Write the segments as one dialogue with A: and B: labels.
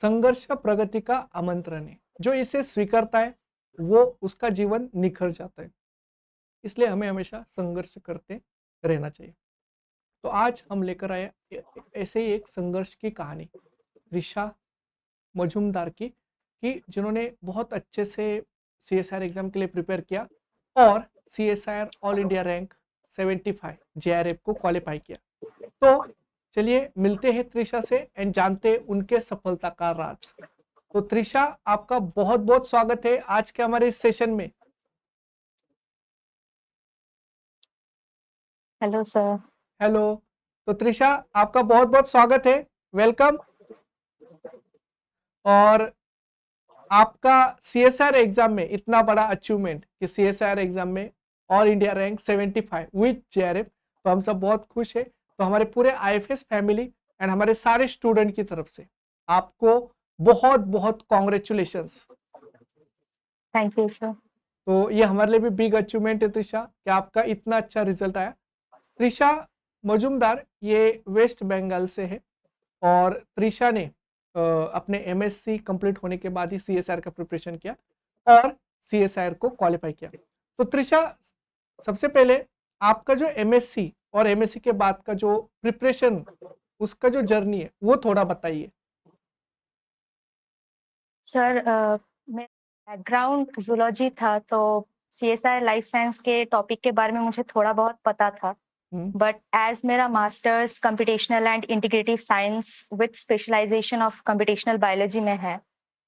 A: संघर्ष प्रगति का आमंत्रण है। जो इसे स्वीकारता है वो उसका जीवन निखर जाता है। इसलिए हमें हमेशा संघर्ष करते रहना चाहिए। तो आज हम लेकर आए ऐसे ही एक संघर्ष की कहानी त्रिशा मजूमदार की, कि जिन्होंने बहुत अच्छे से सीएसआर एग्जाम के लिए प्रिपेयर किया और CSR all India rank 75 JRF को क्वालिफाई किया। तो चलिए मिलते हैं त्रिशा से एंड जानते हैं उनके सफलता का राज। तो त्रिशा, आपका बहुत बहुत स्वागत है आज के हमारे इस सेशन में।
B: Hello sir.
A: हेलो। तो त्रिशा, आपका बहुत बहुत स्वागत है, वेलकम। और आपका सीएसआर एग्जाम में इतना बड़ा अचीवमेंट कि सीएसआर एग्जाम में all India rank 75 with JRF, तो हम सब बहुत खुश है। तो हमारे पूरे आईएफएस फैमिली एंड हमारे सारे स्टूडेंट की तरफ से आपको बहुत बहुत कॉन्ग्रेचुलेशंस।
B: Thank you sir.
A: तो ये हमारे लिए भी बिग अचीवमेंट है त्रिशा, कि आपका इतना अच्छा रिजल्ट आया। त्रिशा मजूमदार ये वेस्ट बंगाल से है और त्रिशा ने अपने एमएससी कंप्लीट होने के बाद ही सीएसआर का प्रिपरेशन किया और सीएसआर को क्वालिफाई किया। तो त्रिशा, सबसे पहले आपका जो एमएससी और एमएससी के बाद का जो प्रिपरेशन, उसका जो जर्नी है वो थोड़ा बताइए।
B: सर मेरा बैकग्राउंड जूलॉजी था, तो सीएसआई लाइफ साइंस के टॉपिक के बारे में मुझे थोड़ा बहुत पता था।
A: हम्म,
B: बट एज मेरा masters computational and integrative science with specialization of computational biology में है,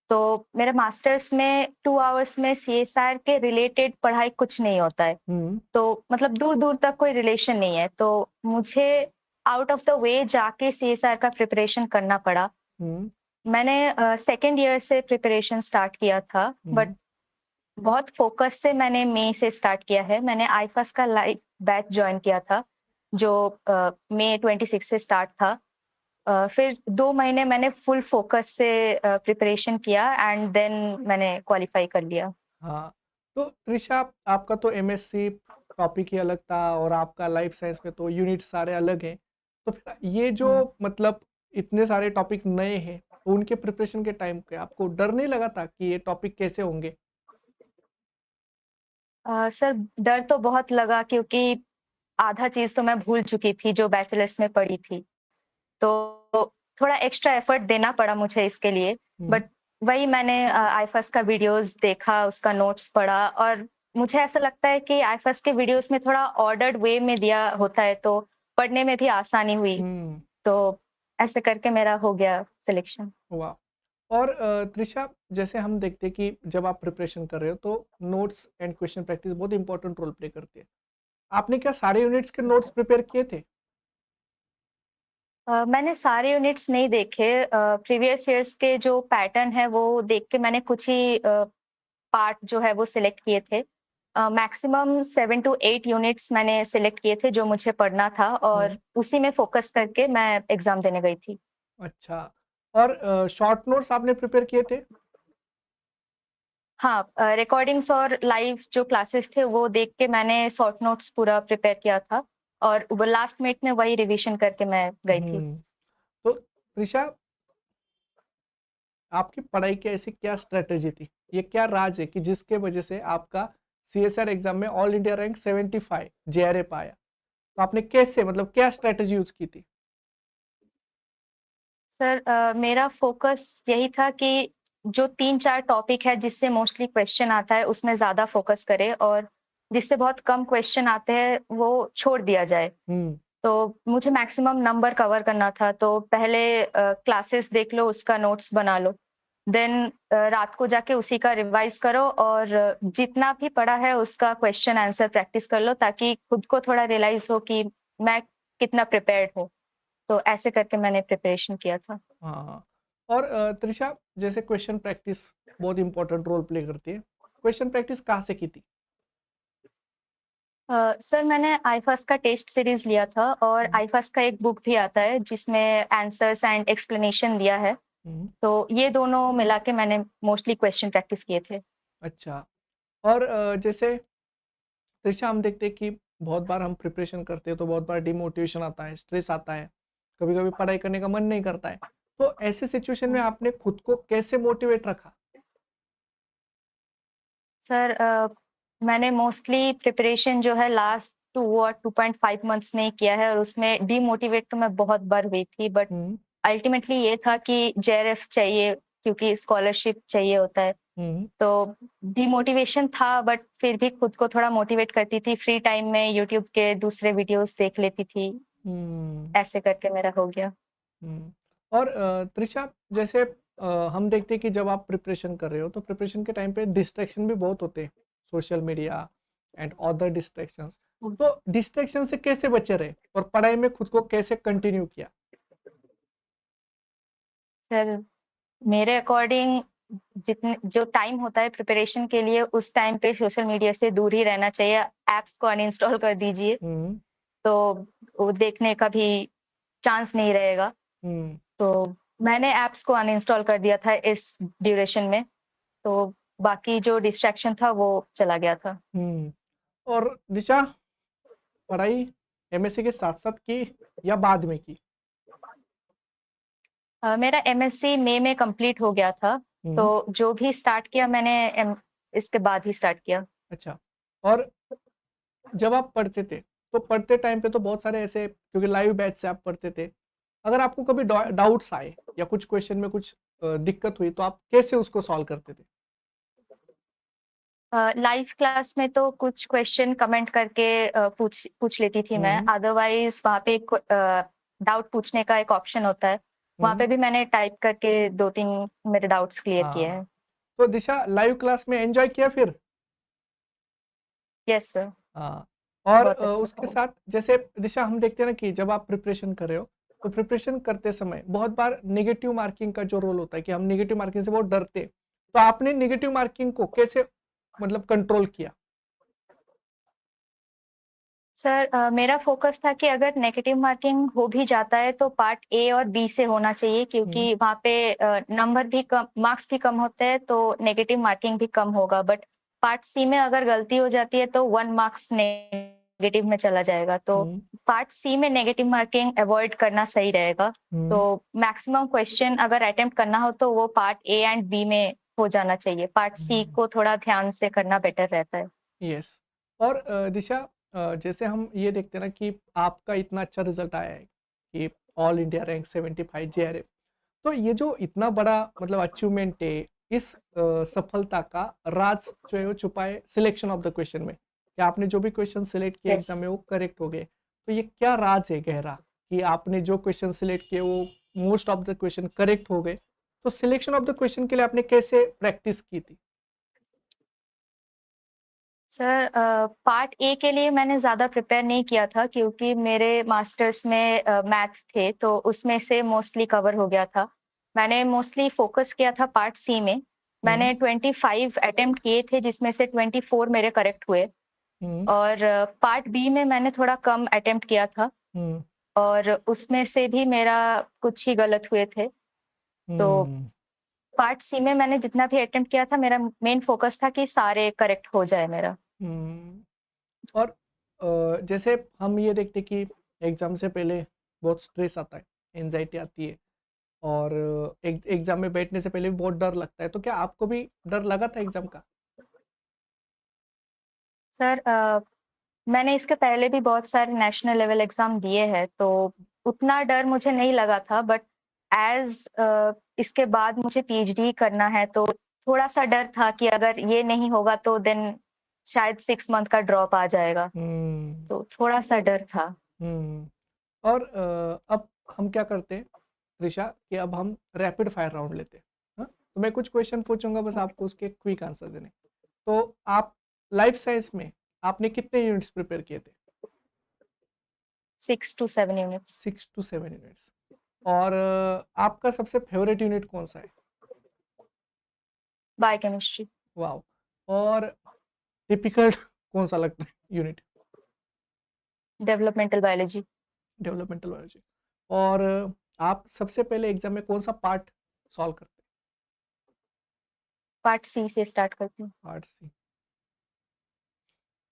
B: तो मेरे मास्टर्स में 2 आवर्स में सीएसआर के रिलेटेड पढ़ाई कुछ नहीं होता है।
A: हम्म,
B: तो मतलब दूर दूर तक कोई रिलेशन नहीं है, तो मुझे आउट ऑफ द वे जाके सीएसआर का प्रिपरेशन करना पड़ा।
A: हम्म,
B: मैंने सेकंड ईयर से प्रिपरेशन स्टार्ट किया था, बट
A: हम्म,
B: बहुत फोकस से मैंने मई से स्टार्ट किया है। मैंने आईफास का लाइव बैच ज्वाइन किया था, जो मई 26 से स्टार्ट था। फिर 2 महीने मैंने फुल फोकस से प्रिपरेशन किया एंड देन मैंने क्वालिफाई कर लिया।
A: हाँ। तो त्रिशा, आपका तो एमएससी टॉपिक ही अलग था और आपका लाइफ साइंस में तो यूनिट सारे अलग हैं। तो फिर ये जो
B: हम्म।
A: मतलब इतने सारे टॉपिक नए हैं, तो उनके प्रिपरेशन के टाइम पे आपको डर नहीं लगा था कि ये टॉपिक कैसे होंगे?
B: सर डर तो बहुत लगा, क्योंकि आधा चीज तो मैं भूल चुकी थी जो बैचलर्स में पढ़ी थी। तो थोड़ा एक्स्ट्रा एफर्ट देना पड़ा मुझे इसके लिए।
A: हम्म,
B: बट वही मैंने आईफास का वीडियोस देखा, उसका नोट्स पढ़ा, और मुझे ऐसा लगता है कि आईफास के वीडियोस में थोड़ा ऑर्डर्ड वे में दिया होता है, तो पढ़ने में भी आसानी हुई।
A: हम्म,
B: तो ऐसे करके मेरा हो गया सिलेक्शन।
A: वाह। और त्रिशा, जैसे हम देखते हैं कि जब आप प्रिपरेशन कर रहे हो तो नोट्स एंड क्वेश्चन प्रैक्टिस बहुत इंपॉर्टेंट रोल प्ले करती है। आपने क्या सारे यूनिट्स के नोट्स प्रिपेयर किए थे?
B: मैंने सारे यूनिट्स नहीं देखे। प्रीवियस ईयर्स के जो पैटर्न है वो देख के मैंने कुछ ही पार्ट जो है वो सिलेक्ट किए थे। मैक्सिमम 7 टू 8 यूनिट्स मैंने सिलेक्ट किए थे जो मुझे पढ़ना था, और
A: हम्म,
B: उसी में फोकस करके मैं एग्जाम देने गई थी।
A: अच्छा। और शॉर्ट नोट्स आपने प्रिपेयर किए थे?
B: हाँ, रिकॉर्डिंग्स और लाइव जो क्लासेस थे वो देख के मैंने शॉर्ट नोट्स पूरा प्रिपेयर किया था, और वो लास्ट मिनट में वही रिवीजन करके मैं गई थी।
A: हम्म। तो त्रिशा, आपकी पढ़ाई की ऐसी क्या स्ट्रेटेजी थी, ये क्या राज है कि जिसके वजह से आपका सीएसआर एग्जाम में ऑल इंडिया रैंक 75 जेआरएफ आया? तो आपने कैसे, मतलब क्या स्ट्रेटेजी यूज की थी?
B: सर मेरा फोकस यही था कि जो 3-4 टॉपिक है जिससे मोस्टली क्वेश्चन आता है उसमें ज़्यादा फोकस करें, और जिससे बहुत कम क्वेश्चन आते हैं वो छोड़ दिया जाए।
A: हम्म,
B: तो मुझे मैक्सिमम नंबर कवर करना था, तो पहले क्लासेस देख लो, उसका नोट्स बना लो। देन रात को जाके उसी का रिवाइज़ करो, और जितना भी पढ़ा है उसका क्वेश्चन आंसर प्रैक्टिस कर लो, ताकि खुद को थोड़ा रियलाइज़ हो कि मैं कितना प्रिपेयर्ड हूँ। तो ऐसे करके मैंने प्रिपरेशन किया था।
A: हाँ, हाँ। और त्रिशा, जैसे क्वेश्चन प्रैक्टिस बहुत इंपॉर्टेंट रोल प्ले करती है, क्वेश्चन प्रैक्टिस कहाँ से की थी?
B: सर मैंने आईफास का टेस्ट सीरीज लिया था, और
A: हम्म,
B: आईफास का एक बुक भी आता है जिसमें आंसर्स एंड एक्सप्लेनेशन दिया है।
A: हम्म,
B: तो ये दोनों मिला के मैंने मोस्टली क्वेश्चन प्रैक्टिस किए थे।
A: अच्छा। और जैसे त्रिशा, हम देखते हैं कि बहुत बार हम प्रिपरेशन करते हैं तो बहुत बार डिमोटिवेशन आता है, स्ट्रेस आता है, कभी कभी पढ़ाई करने का मन नहीं करता है। तो ऐसे सिचुएशन में आपने खुद को कैसे मोटिवेट रखा?
B: सर मैंने मोस्टली प्रिपरेशन जो है लास्ट 2 और 2.5 मंथ्स में ही किया है और उसमें डीमोटिवेट तो मैं बहुत बार हुई थी, बट
A: हुँ,
B: अल्टीमेटली ये था कि जेआरएफ चाहिए क्योंकि स्कॉलरशिप चाहिए होता है।
A: हुँ,
B: तो डीमोटिवेशन था, बट फिर भी खुद को थोड़ा मोटिवेट करती थी। फ्री टाइम में यूट्यूब के दूसरे वीडियोज़ देख लेती थी।
A: हुँ,
B: ऐसे करके मेरा हो गया।
A: हुँ। और त्रिशा, जैसे हम देखते हैं कि जब आप प्रिपरेशन कर रहे हो तो प्रिपरेशन के टाइम पे डिस्ट्रैक्शन भी बहुत होते हैं, social media and other distractions. तो डिस्ट्रैक्शन से कैसे बचे रहे और पढ़ाई में खुद को कैसे कंटिन्यू किया?
B: सर मेरे अकॉर्डिंग जितने जो टाइम होता है प्रिपरेशन के लिए उस टाइम पे सोशल मीडिया से दूर ही रहना चाहिए। ऐप्स को अनइंस्टॉल कर दीजिए,
A: हुँ,
B: तो वो देखने का भी चांस नहीं रहेगा।
A: हुँ,
B: तो मैंने ऐप्स को अनइंस्टॉल कर दिया था इस ड्यूरेशन में, तो बाकी जो डिस्ट्रैक्शन था वो चला गया था।
A: हुँ। और दिशा, पढ़ाई एमएससी के साथ-साथ की या बाद में की?
B: मेरा एमएससी मई में कंप्लीट हो गया था,
A: हुँ,
B: तो जो भी स्टार्ट किया मैंने इसके बाद ही स्टार्ट किया।
A: अच्छा। और जब आप पढ़ते थे, तो पढ़ते टाइम पे तो बहुत सारे ऐसे, क्योंकि लाइव बैच से आप पढ़ते थे, अगर आपको कभी डाउट्स आए या कुछ क्वेश्चन में कुछ दिक्कत हुई तो आप कैसे उसको सॉल्व करते थे?
B: लाइव क्लास में तो कुछ क्वेश्चन कमेंट करके पूछ पूछ लेती थी मैं।
A: हुँ,
B: अदरवाइज़ वहाँ पे डाउट पूछने का एक ऑप्शन होता है। वहाँ
A: हुँ,
B: पे भी मैंने टाइप करके 2-3 मेरे डाउट्स क्लियर किए
A: हाँ।
B: हैं।
A: तो दिशा, लाइव क्लास में एन्जॉय किया फिर?
B: यस सर,
A: हाँ। और
B: बहुत अच्छा
A: उसके
B: था।
A: साथ जैसे दिशा, हम देखते हैं ना कि जब आप प्रिपरेशन कर रहे हो, तो प्रिपरेशन करते समय बहुत बार नेगेटिव मार्किंग का जो रोल होता है कि हम नेगेटिव मार्किंग से बहुत डरते हैं। तो आपने नेगेटिव मार्किंग को कैसे मतलब कंट्रोल किया?
B: सर मेरा फ़ोकस था कि अगर नेगेटिव मार्किंग हो भी जाता है तो पार्ट ए और बी से होना चाहिए,
A: हुँ,
B: क्योंकि वहाँ पे नंबर भी कम, मार्क्स भी कम होते हैं तो नेगेटिव मार्किंग भी कम होगा। बट पार्ट सी में अगर गलती हो जाती है तो 1 मार्क्स नेगेटिव में चला जाएगा। तो
A: हुँ,
B: पार्ट सी में नेगेटिव मार्किंग अवॉइड करना सही रहेगा। तो
A: हुँ,
B: मैक्सिमम क्वेश्चन अगर अटेम्प्ट करना हो तो वो पार्ट ए एंड बी में हो जाना चाहिए। पार्ट सी
A: हुँ।
B: को थोड़ा ध्यान से करना बेटर रहता है।
A: यस। और दिशा, जैसे हम ये देखते हैं ना कि आपका इतना अच्छा रिजल्ट आया है कि ऑल इंडिया रैंक 75 जेआरएफ। तो ये जो इतना बड़ा मतलब अचीवमेंट है, इस सफलता का राज जो है वो छुपा है सिलेक्शन ऑफ द क्वेश्चन में, कि आपने जो भी क्वेश्चन सिलेक्ट किए
B: यस।
A: एग्जाम में वो करेक्ट हो गए। तो ये क्या राज है गहरा कि आपने जो क्वेश्चन सिलेक्ट किए वो most of the question correct हो गए? तो सिलेक्शन ऑफ द क्वेश्चन के लिए आपने कैसे प्रैक्टिस की थी?
B: सर पार्ट ए के लिए मैंने ज़्यादा प्रिपेयर नहीं किया था क्योंकि मेरे मास्टर्स में मैथ्स थे, तो उसमें से मोस्टली कवर हो गया था। मैंने मोस्टली फ़ोकस किया था पार्ट सी में।
A: हम्म,
B: मैंने 25 अटेम्प्ट किए थे जिसमें से 24 मेरे करेक्ट हुए,
A: हम्म,
B: और पार्ट बी में मैंने थोड़ा कम अटेम्प्ट किया था
A: हम्म,
B: और उसमें से भी मेरा कुछ ही गलत हुए थे। तो
A: हम्म,
B: पार्ट सी में मैंने जितना भी अटेम्प्ट किया था, मेरा मेन फ़ोकस था कि सारे करेक्ट हो जाए मेरा।
A: हम्म। और जैसे हम ये देखते हैं कि एग्ज़ाम से पहले बहुत स्ट्रेस आता है, एंजाइटी आती है, और एग्ज़ाम में बैठने से पहले भी बहुत डर लगता है। तो क्या आपको भी डर लगा था एग्ज़ाम का?
B: सर मैंने इसके पहले भी बहुत सारे नेशनल लेवल एग्ज़ाम दिए हैं, तो उतना डर मुझे नहीं लगा था, बट इसके बाद मुझे पीएचडी करना है, तो थोड़ा-सा डर था कि अगर ये नहीं होगा तो देन शायद 6 मंथ का ड्रॉप आ जाएगा,
A: हम्म,
B: तो थोड़ा-सा डर था।
A: हम्म। और अब हम क्या करते हैं त्रिशा, कि अब हम रैपिड फायर राउंड लेते हैं। हाँ, तो मैं कुछ क्वेश्चन पूछूंगा, बस आपको उसके क्विक आंसर देने। तो आप लाइफ साइंस में आपने कितने यूनिट्स प्रिपेयर किए थे?
B: 6 टू 7 यूनिट्स।
A: 6 to 7 units. और आपका सबसे फेवरेट यूनिट कौन सा है?
B: बायोकेमिस्ट्री।
A: वाओ। और टिपिकल कौन सा लगता है unit?
B: Developmental biology.
A: Developmental biology. और आप सबसे पहले एग्जाम में कौन सा पार्ट सॉल्व करते
B: पार्ट सी से स्टार्ट करती हूँ।
A: हैं? Part C.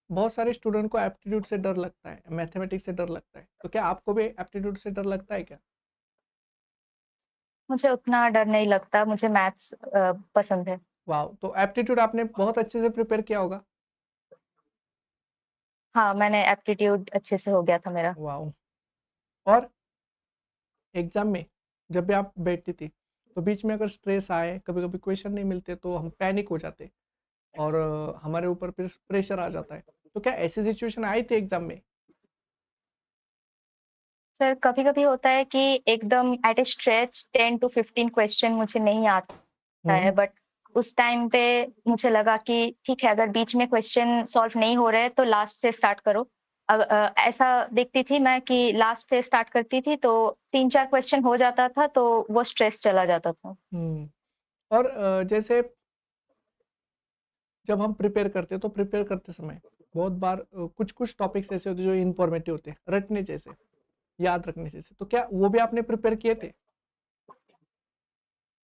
A: बहुत सारे स्टूडेंट को एप्टीट्यूड से डर लगता है, मैथमेटिक्स से डर लगता है, तो क्या आपको भी एप्टीट्यूड से डर लगता है क्या?
B: मुझे उतना डर नहीं लगता, मुझे मैथ्स पसंद है।
A: वाओ! तो एप्टीट्यूड आपने बहुत अच्छे से प्रिपेयर किया होगा?
B: हाँ, मैंने एप्टीट्यूड अच्छे से हो गया था मेरा।
A: वाओ! और एग्ज़ाम में जब भी आप बैठती थी, तो बीच में अगर स्ट्रेस आए, कभी-कभी क्वेश्चन नहीं मिलते तो हम पैनिक हो जाते और हमारे ऊपर फिर प्रेशर आ जाता है। तो क्या ऐसी सिचुएशन आई थी एग्ज़ाम में?
B: सर, कभी-कभी होता है कि एकदम at a stretch 10 to 15 question मुझे नहीं आता है,
A: हुँ,
B: बट उस टाइम पे मुझे लगा कि ठीक है, अगर बीच में क्वेश्चन सॉल्व नहीं हो रहे हैं, तो लास्ट से स्टार्ट करो। ऐसा देखती थी मैं कि लास्ट से स्टार्ट करती थी, तो 3-4 क्वेश्चन हो जाता था, तो वो स्ट्रेस चला जाता था।
A: हुँ। और जैसे जब हम प्रिपेयर करते हैं, तो प्रिपेयर करते समय बहुत बार कुछ-कुछ टॉपिक्स ऐसे होते हैं जो इन्फॉर्मेटिव होते हैं, रटने जैसे, याद रखने जैसे। तो क्या वो भी आपने प्रिपेयर किए थे?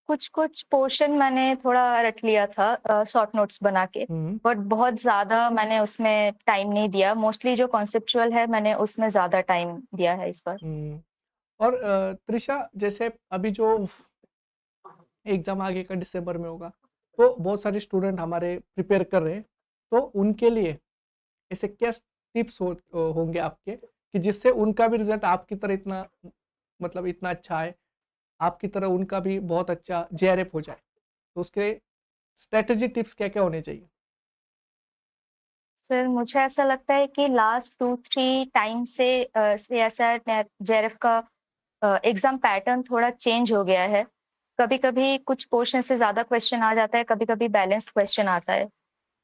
B: कुछ-कुछ पोर्शन मैंने थोड़ा रट लिया था शॉर्ट नोट्स बना के,
A: हुँ,
B: बट बहुत ज़्यादा मैंने उसमें टाइम नहीं दिया। मोस्टली जो कॉन्सेप्चुअल है, मैंने उसमें ज़्यादा टाइम दिया है इस बार।
A: हुँ। और त्रिशा जैसे अभी जो एग्ज़ाम आगे का दिसंबर में होगा, तो बहुत सारे स्टूडेंट हमारे प्रिपेयर कर रहे हैं, तो उनके लिए ऐसे क्या टिप्स होंगे आपके कि जिससे उनका भी रिज़ल्ट आपकी तरह इतना मतलब इतना अच्छा आए, आपकी तरह उनका भी बहुत अच्छा जेआरएफ हो जाए? तो उसके स्ट्रैटेजी टिप्स क्या-क्या होने चाहिए?
B: सर, मुझे ऐसा लगता है कि लास्ट 2-3 टाइम से सीएसआर नेट जेआरएफ का एग्ज़ाम पैटर्न थोड़ा चेंज हो गया है। कभी-कभी कुछ पोर्शन से ज़्यादा क्वेश्चन आ जाता है, कभी-कभी बैलेंस्ड क्वेश्चन आता है।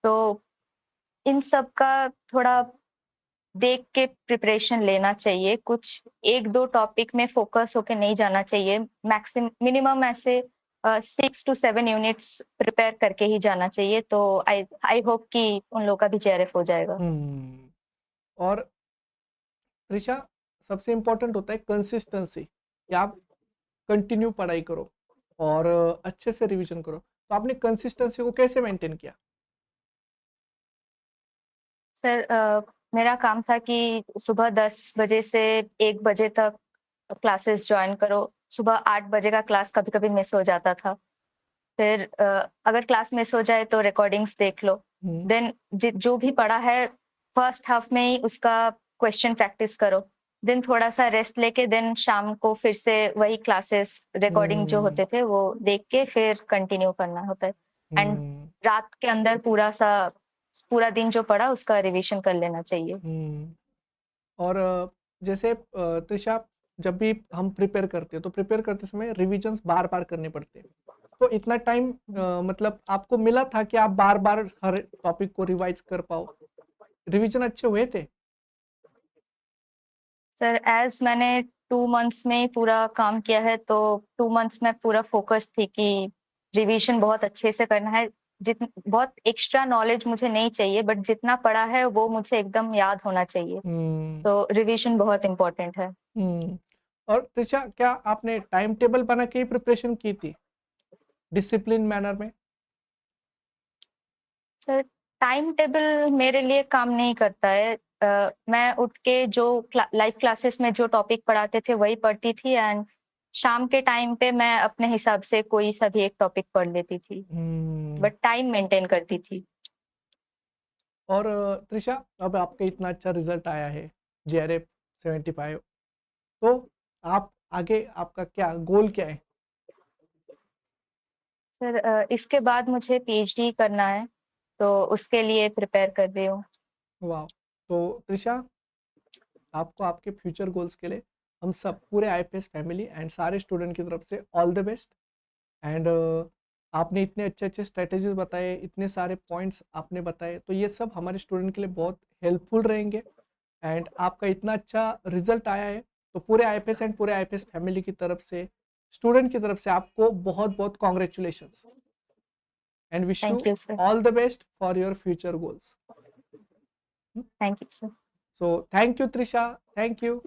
B: तो इन सब का थोड़ा देख के प्रिपरेशन लेना चाहिए। कुछ 1-2 टॉपिक में फ़ोकस होके नहीं जाना चाहिए। मिनिमम ऐसे 6 टू 7 यूनिट्स प्रिपेयर करके ही जाना चाहिए। तो आई आई होप कि उन लोगों का भी जेआरएफ हो जाएगा।
A: हुँ। और त्रिशा सबसे इम्पोर्टेंट होता है कंसिस्टेंसी कि आप कंटिन्यू पढ़ाई करो और अच्छे से रिवीजन करो। तो आपने कंसिस्टेंसी को कैसे मेंटेन किया?
B: सर, मेरा काम था कि सुबह 10 बजे से 1 बजे तक क्लासेस जॉइन करो। सुबह 8 बजे का क्लास कभी-कभी मिस हो जाता था। फिर अगर क्लास मिस हो जाए तो रिकॉर्डिंग्स देख लो।
A: हुँ,
B: देन जो भी पढ़ा है फर्स्ट हाफ में ही उसका क्वेश्चन प्रैक्टिस करो। देन थोड़ा-सा रेस्ट लेके देन शाम को फिर से वही क्लासेस रिकॉर्डिंग जो
A: हुँ,
B: होते थे वो देख के फिर कंटिन्यू करना होता है। एंड
A: हुँ,
B: रात के अंदर पूरा दिन जो पढ़ा उसका रिविज़न कर लेना चाहिए।
A: हुँ। और जैसे त्रिशा जब भी हम प्रिपेयर करते हैं तो प्रिपेयर करते समय रिविजन्स बार-बार करने पड़ते हैं। तो इतना टाइम मतलब आपको मिला था कि आप बार-बार हर टॉपिक को रिवाइज़ कर पाओ? रिविजन अच्छे हुए थे?
B: सर, एज़ मैंने 2 मंथ्स में ही पूरा काम किया है, तो 2 मंथ्स में पूरा फ़ोकस थी कि रिविज़न बहुत अच्छे से करना है। बहुत एक्स्ट्रा नॉलेज मुझे नहीं चाहिए, बट जितना पढ़ा है, वो मुझे एकदम याद होना चाहिए।
A: हुँ,
B: तो रिविज़न बहुत इम्पोर्टेंट है।
A: हुँ। और त्रिशा क्या आपने टाइम टेबल बना के ही प्रिपरेशन की थी? डिसिप्लिन मैनर में?
B: सर, टाइम टेबल मेरे लिए काम नहीं करता है। मैं उठ के जो लाइव क्लासेस में जो टॉपिक पढ़ाते थे, वही पढ़ती थी एंड शाम के टाइम पे मैं अपने हिसाब से कोई सा भी एक टॉपिक पढ़ लेती थी,
A: हुँ।
B: बट टाइम मेंटेन करती थी।
A: और त्रिशा अब आपका इतना अच्छा रिज़ल्ट आया है, जेआरएफ 75 तो आप आगे आपका क्या गोल क्या है?
B: सर, इसके बाद मुझे पीएचडी करना है, तो उसके लिए प्रिपेयर कर रही हूँ।
A: वाओ! तो त्रिशा आपको आपके फ्यूचर गोल्स के लिए हम सब पूरे आईपीएस फैमिली एंड सारे स्टूडेंट की तरफ से ऑल द बेस्ट एंड आपने इतने अच्छे-अच्छे स्ट्रैटेजीज़ बताए, इतने सारे पॉइंट्स आपने बताए, तो ये सब हमारे स्टूडेंट के लिए बहुत हेल्पफुल रहेंगे एंड आपका इतना अच्छा रिज़ल्ट आया है, तो पूरे आईपीएस एंड पूरे आईपीएस फैमिली की तरफ से, स्टूडेंट की तरफ से आपको बहुत-बहुत congratulations and wish you
B: thank you sir.
A: All the best for your future goals.
B: Thank you sir.
A: So thank you Trisha, thank you.